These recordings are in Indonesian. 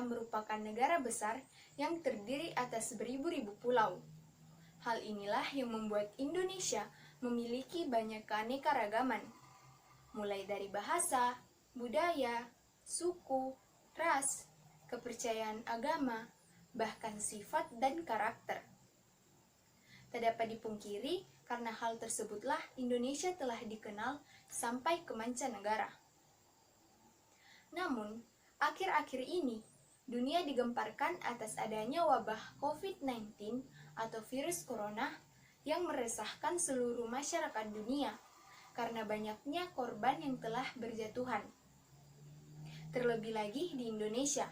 merupakan negara besar yang terdiri atas beribu-ribu pulau. Hal inilah yang membuat Indonesia memiliki banyak keanekaragaman, mulai dari bahasa, budaya, suku, ras, kepercayaan agama, bahkan sifat dan karakter. Tak dapat dipungkiri, karena hal tersebutlah Indonesia telah dikenal sampai ke mancanegara. Namun, akhir-akhir ini, dunia digemparkan atas adanya wabah COVID-19 atau virus corona yang meresahkan seluruh masyarakat dunia karena banyaknya korban yang telah berjatuhan. Terlebih lagi di Indonesia,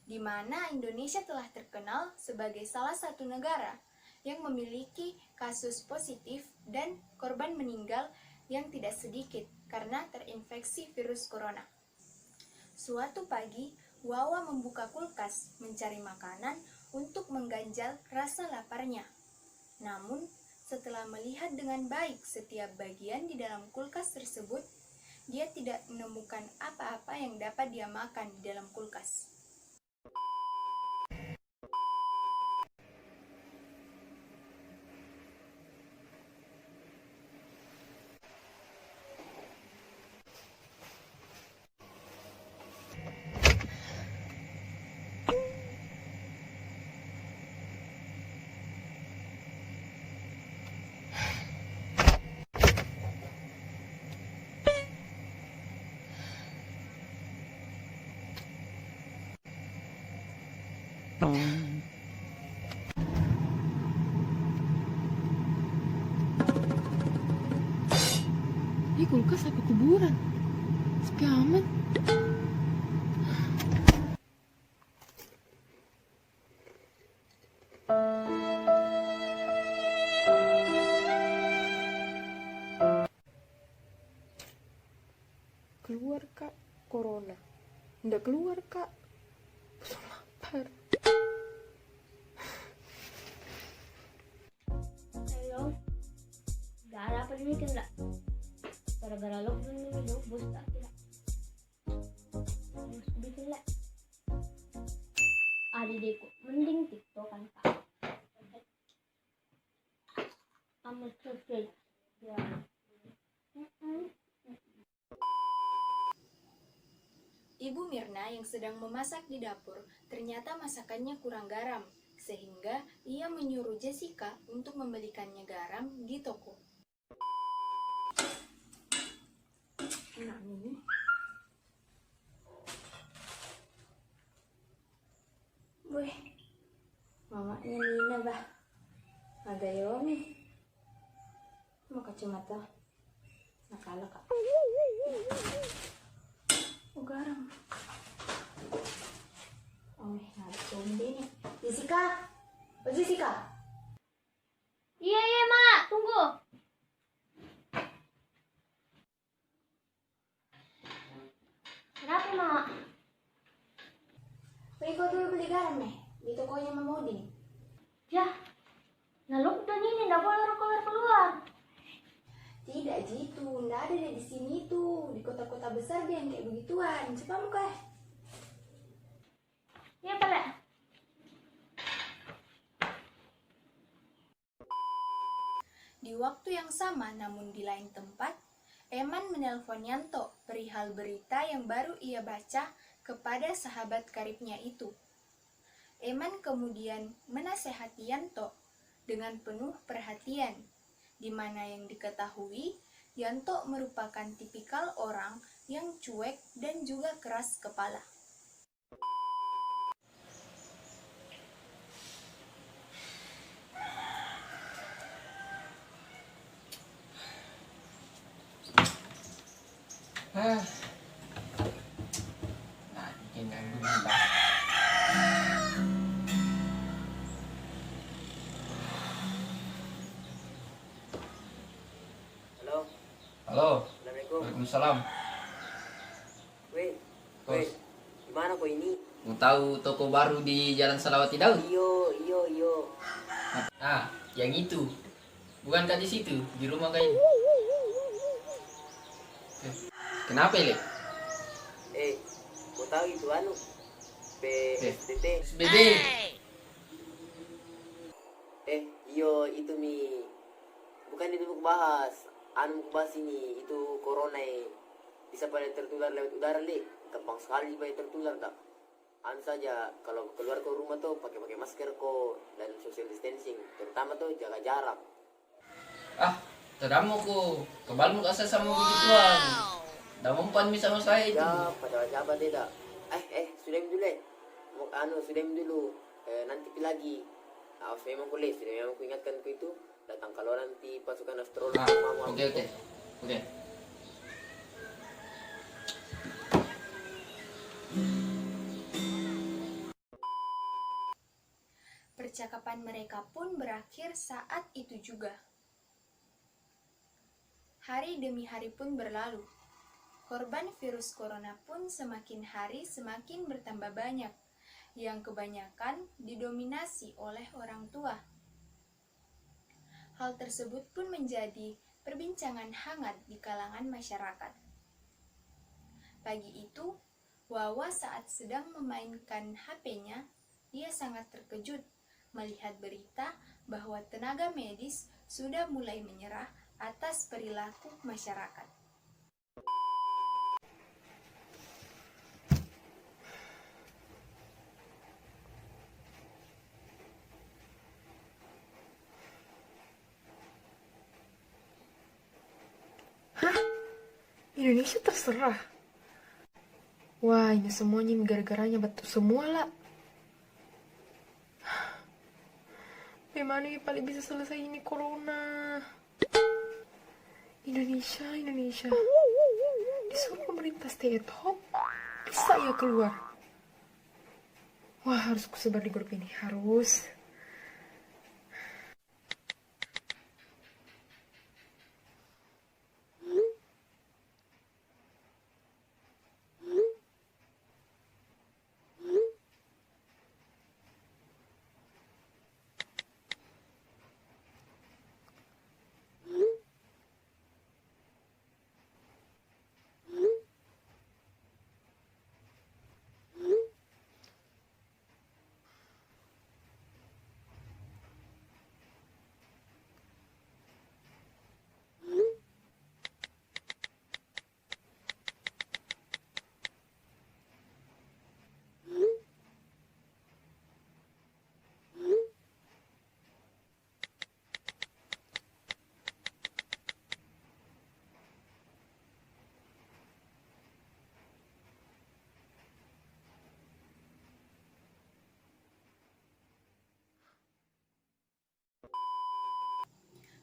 di mana Indonesia telah terkenal sebagai salah satu negara yang memiliki kasus positif dan korban meninggal yang tidak sedikit karena terinfeksi virus corona. Suatu pagi, Wawa membuka kulkas mencari makanan untuk mengganjal rasa laparnya. Namun, setelah melihat dengan baik setiap bagian di dalam kulkas tersebut, dia tidak menemukan apa-apa yang dapat dia makan di dalam kulkas. Ini kulkas apa kuburan? Sepi amat. Keluar kak, corona. Nggak keluar kak, pusing lapar. Halo, gak ada apa demikian enggak? Gara-gara lockdown ini lo bos tak tidak. Bos bikin lah. Adikku mending TikTok kan kak. Amal selesai. Ya. Ibu Mirna yang sedang memasak di dapur ternyata masakannya kurang garam, sehingga ia menyuruh Jessica untuk membelikannya garam di toko. Enak nih. Wih, mamanya Nina bah, ada Yomi. Mau kacamata, nakala kak. Oh garam. Oh nabung deh nih. Jessica, oh Jessica. Iya mak, tunggu. Kenapa mak? Kau dulu beli garam nih di tokonya Mama Udin. Ya, nah lockdown ini nggak boleh keluar. Tidak gitu, nggak ada deh di sini tuh. Di kota-kota besar dia yang kayak begituan. Coba muka. Iya Pak. Di waktu yang sama namun di lain tempat, Eman menelpon Yanto perihal berita yang baru ia baca kepada sahabat karibnya itu. Eman kemudian menasehati Yanto dengan penuh perhatian, di mana yang diketahui Yanto merupakan tipikal orang yang cuek dan juga keras kepala. Nah, bikin dulu lah. Halo, Halo, Assalamualaikum. Waalaikumsalam. Weh, Bos, gimana kok ini? mau tahu toko baru di Jalan Salawati Daud? Iyo. Ah, yang itu. Bukan kak di situ, di rumah kak ini. Kenapa, Le? Mau tahu itu PSBB. SBB. Iyo itu mi. Bukan itu mau bahas. Anu mau bahas ini itu corona bisa pada tertular lewat udara le. Gampang sekali pada tertular tak. Anu saja kalau keluar ke rumah tuh pakai masker kok dan social distancing. Terutama tuh jaga jarak. Ah, teramu ku. Kebalmu kasar sama begituan. Dah mempan mi sama saya itu. Ya, pada jabat tidak. Sudah dulu sudah dulu. Nanti pi lagi. Awas memang boleh, sudah memang ku ingatkan ku itu. Datang kalau nanti pasukan astrolog Ah, mau oke. Oke. Percakapan mereka pun berakhir saat itu juga. Hari demi hari pun berlalu. Korban virus corona pun semakin hari semakin bertambah banyak, yang kebanyakan didominasi oleh orang tua. Hal tersebut pun menjadi perbincangan hangat di kalangan masyarakat. Pagi itu, Wawa saat sedang memainkan HP-nya, ia sangat terkejut melihat berita bahwa tenaga medis sudah mulai menyerah atas perilaku masyarakat. Indonesia terserah. Wah, ini semuanya gara-garanya betul semua lah. Gimana ya paling bisa selesai ini corona? Indonesia. Disuruh pemerintah stay at home, bisa ya keluar. Wah, harus kusebar di grup ini, harus.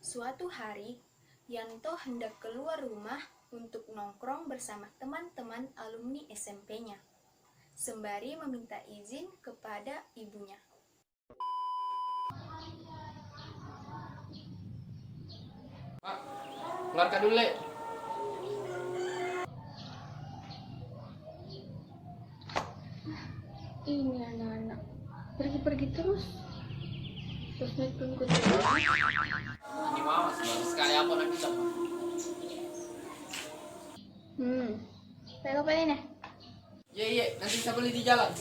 Suatu hari, Yanto hendak keluar rumah untuk nongkrong bersama teman-teman alumni SMP-nya, sembari meminta izin kepada ibunya. Pak, keluarkan dulu le. Ini anak-anak pergi-pergi terus. Sosmed pun ikut. Ini mama sekali apa nak kita. Saya apa ini? Iya, nanti saya beli di jalan.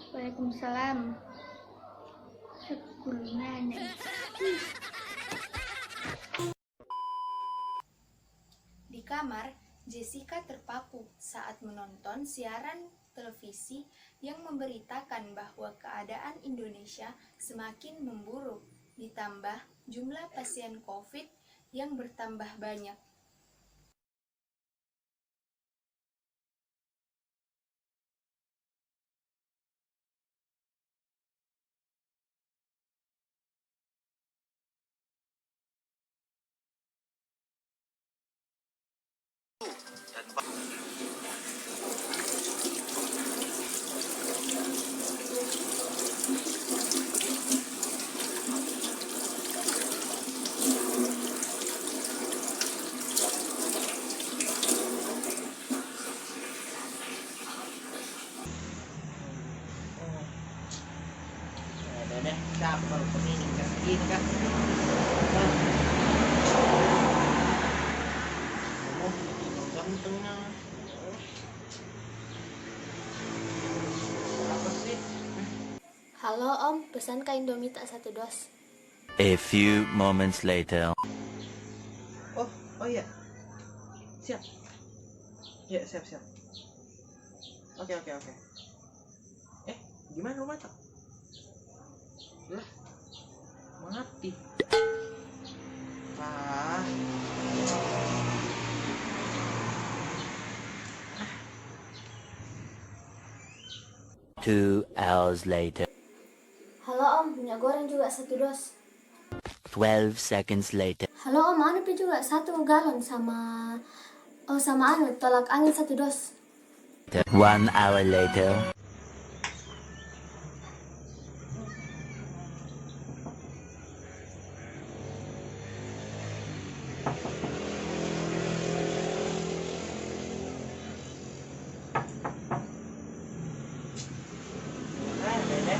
Waalaikumsalam. Sekulungan. Di kamar, Jessica terpaku saat menonton siaran televisi yang memberitakan bahwa keadaan Indonesia semakin memburuk, ditambah jumlah pasien COVID yang bertambah banyak. Siapa kalau begini kan begini kan. Halo Om, pesan ke Indomie tak 1 dos. A few moments later. Oh iya. Siap. Ya, siap. Oke. Gimana rumah tak? Lah, mati. Ah. 2 hours later. Halo Om, minyak goreng juga 1 dos. 12 seconds later. Halo Om, anu juga 1 galon sama tolak angin 1 dos. 1 hour later. Nenek.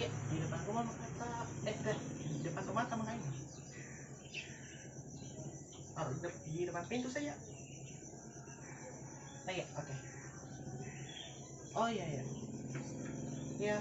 Iya, di depan rumah makanya. Di depan rumah tak makanya. Harus di depan pintu saja. Iya, oke. Oh iya. Iya.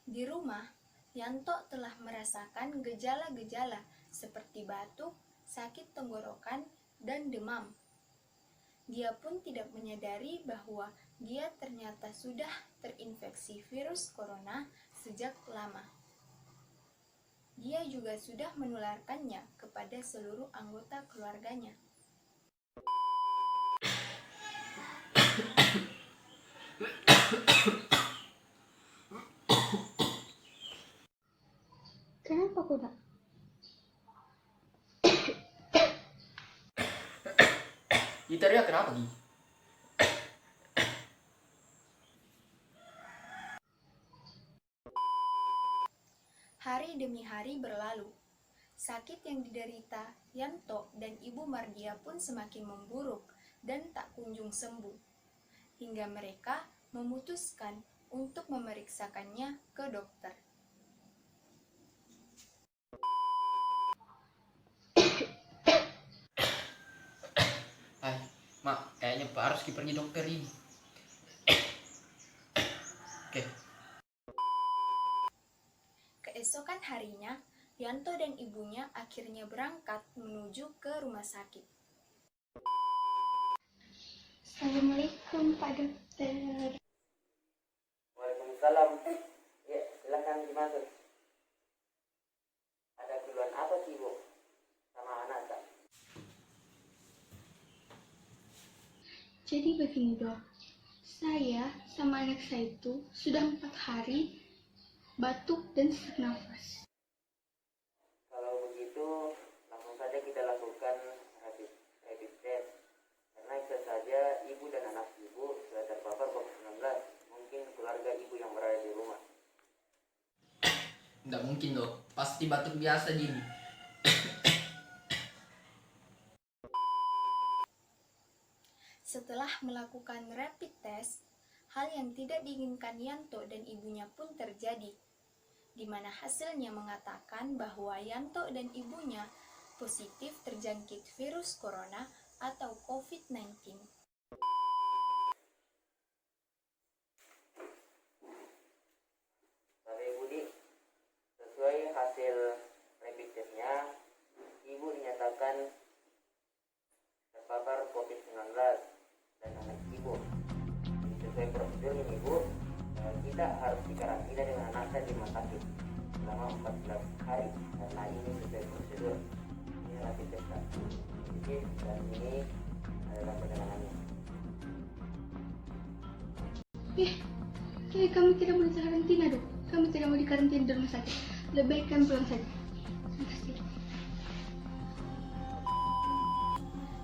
Di rumah, Yanto telah merasakan gejala-gejala seperti batuk, sakit tenggorokan, dan demam. Dia pun tidak menyadari bahwa dia ternyata sudah terinfeksi virus corona sejak lama. Dia juga sudah menularkannya kepada seluruh anggota keluarganya. Kenapa kuda? Teriak kenapa Gi? Hari demi hari berlalu. Sakit yang diderita Yanto dan Ibu Mardia pun semakin memburuk dan tak kunjung sembuh. Hingga mereka memutuskan untuk memeriksakannya ke dokter. Hai, Mak, kayaknya Pak harus pergi dokter ini. Oke. Keesokan harinya, Yanto dan ibunya akhirnya berangkat menuju ke rumah sakit. Assalamualaikum Pak Dokter. Waalaikumsalam. Ya, silakan dimasuk. Ada keluhan apa sih, Bu? Sama anak, tak? Jadi begini dok, saya sama anak saya itu sudah 4 hari batuk dan sesak nafas. Kalau begitu, langsung saja kita lakukan rapid test. Karena bisa saja ibu dan anak ibu sudah terpapar COVID-19. Mungkin keluarga ibu yang berada di rumah. Nggak mungkin dong, pasti batuk biasa gini. Setelah melakukan rapid test, Hal yang tidak diinginkan Yanto dan ibunya pun terjadi, di mana hasilnya mengatakan bahwa Yanto dan ibunya positif terjangkit virus corona atau COVID-19. Bapak Ibu Dik, sesuai hasil rapid testnya, ibu dinyatakan terpapar COVID-19 dan anak ibu. Jadi sesuai prosedurnya ibu, kita harus dikarantina dengan anaknya di rumah sakit selama 14 hari karena ini sesuai prosedur. Ini rapid test positif dan ini adalah penanganannya. Kami tidak mau dikarantina dong. Kami tidak mau dikarantina di rumah sakit. Lebih baik kami pulang saja. Terima kasih.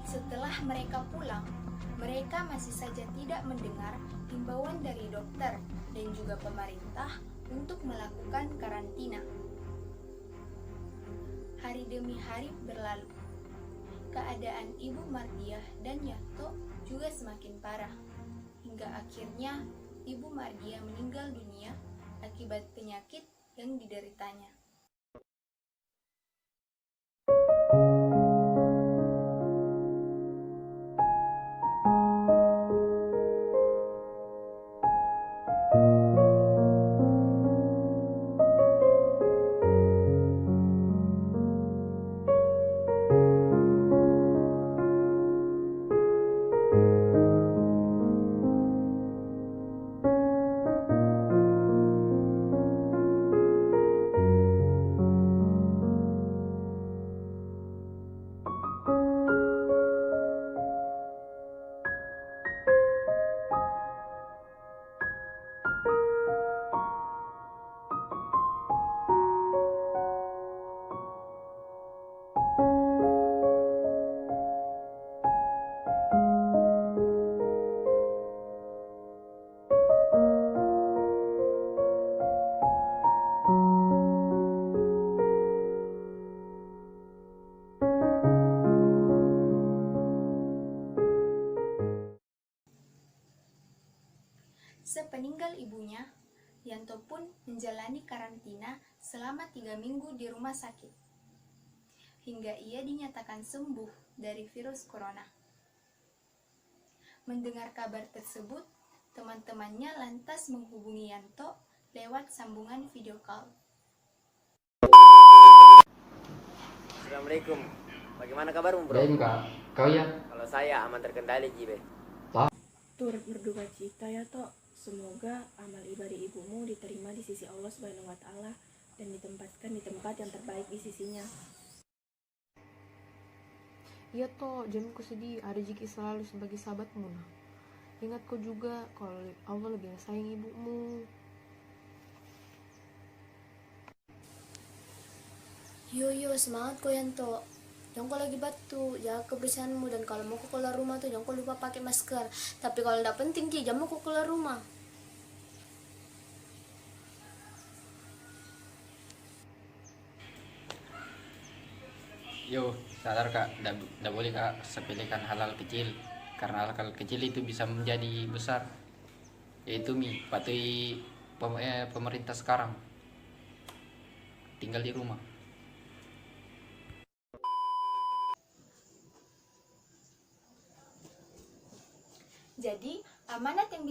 Setelah mereka pulang, mereka masih saja tidak mendengar himbauan dari dokter dan juga pemerintah untuk melakukan karantina. Hari demi hari berlalu. Keadaan Ibu Mardiah dan Yanto juga semakin parah. Hingga akhirnya Ibu Mardiah meninggal dunia akibat penyakit yang dideritanya. Sepeninggal ibunya, Yanto pun menjalani karantina selama 3 minggu di rumah sakit, hingga ia dinyatakan sembuh dari virus corona. Mendengar kabar tersebut, teman-temannya lantas menghubungi Yanto lewat sambungan video call. Assalamualaikum. Bagaimana kabarmu, bro? Baik kak, kau ya? Kalau saya aman terkendali, Jibe. Turut berduka cita ya Tok. Semoga amal ibadah ibumu diterima di sisi Allah Subhanahu wa Ta'ala dan ditempatkan di tempat yang terbaik di sisinya. Iya Tok, jangan kau sedih, ada rezeki selalu sebagai sahabatmu nah. Ingat kau juga kalau Allah lebih sayang ibumu. Yo, semangat kau Yanto. Jangan kau lagi batu, jaga kebersihanmu, dan kalau mau kau keluar rumah tuh jangan kau lupa pakai masker. Tapi kalau tidak penting Ki, jangan mau kau keluar rumah. Yo, sadar kak, tidak boleh kak sepelekan hal-hal kecil, karena hal-hal kecil itu bisa menjadi besar. Yaitu patuhi pemerintah sekarang, tinggal di rumah. Jadi, amanat yang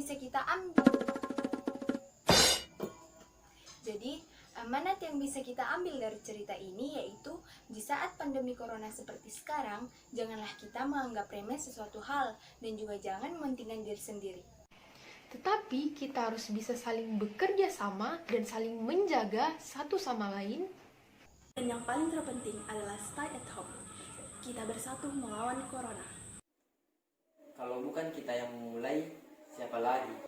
bisa kita ambil dari cerita ini yaitu di saat pandemi corona seperti sekarang, janganlah kita menganggap remeh sesuatu hal dan juga jangan mementingkan diri sendiri. Tetapi kita harus bisa saling bekerja sama dan saling menjaga satu sama lain. Dan yang paling terpenting adalah stay at home. Kita bersatu melawan corona. Kalau bukan kita yang memulai, siapa lagi?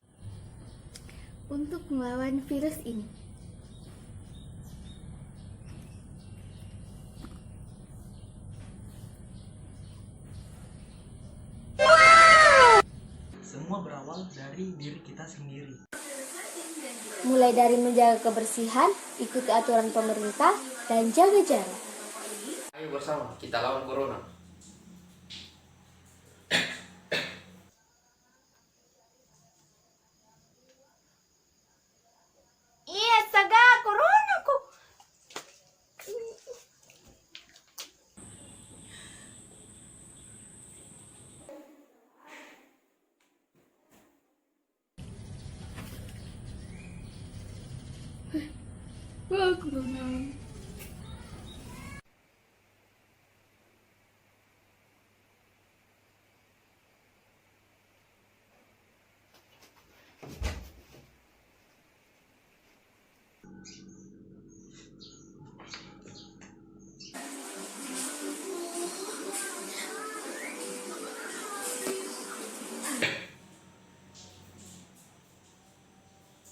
Untuk melawan virus ini. Semua berawal dari diri kita sendiri. Mulai dari menjaga kebersihan, ikuti aturan pemerintah, dan jaga jarak. Ayo bersama kita lawan corona. Wah, corona.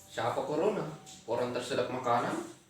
Siapa corona? Orang tersedak makanan?